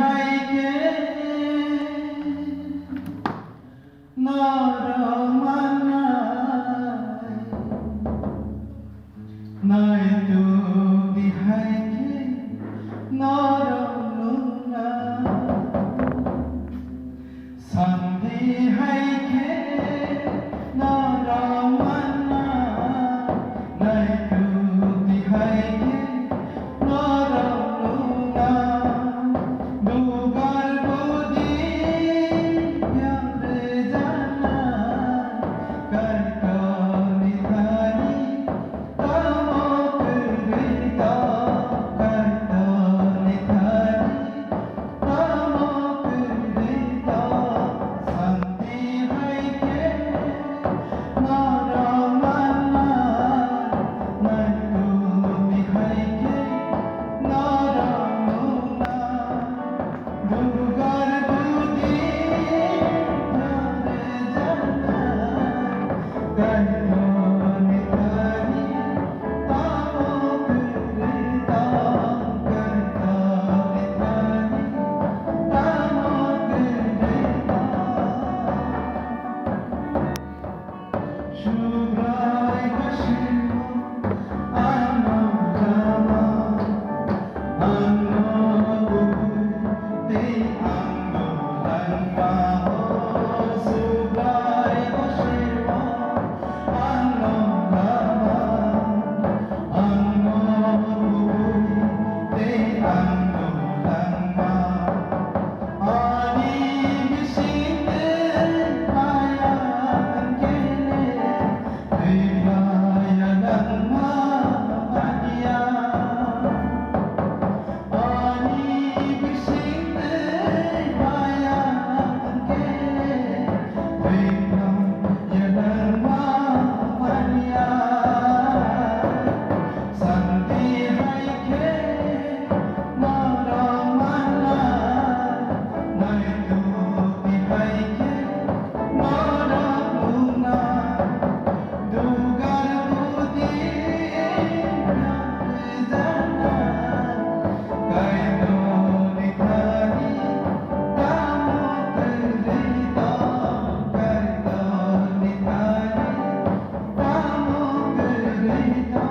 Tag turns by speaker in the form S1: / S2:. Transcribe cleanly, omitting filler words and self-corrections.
S1: হাইকে নরমানাই নাই তো দিহাইকে নরমুনা সন্ধি হাইকে নরমানা নাই তো দিহাইকে নরমুনা দুবার বুঝি প্যারে জানা করতনি ধারি তমক হৃদা করতনি ধারি তমক হৃদা শান্তি হইকে নরমানা নাই তো দিহাইকে নরমুনা দুর্গার বুদ্ধি প্যারে জানা করতনি ধারি তমক হৃদা করতনি ধারি তমক হৃদা শুভ্রায় বসিল আনন্দমা অন্নবুতে আনন্দমা শুভ্রায় বসিল আনন্দমা অন্নবুতে আনন্দমা ani bisinde bayan kene bayan ma baniya ani bisinde bayan kene bayan ma baniya santi haike naramana নাই তো দিহাইকে নরমুনা দুর্গার বুদ্ধি প্যারে জানা করতনি ধারি তমক হৃদা করতনি ধারি তমক হৃদা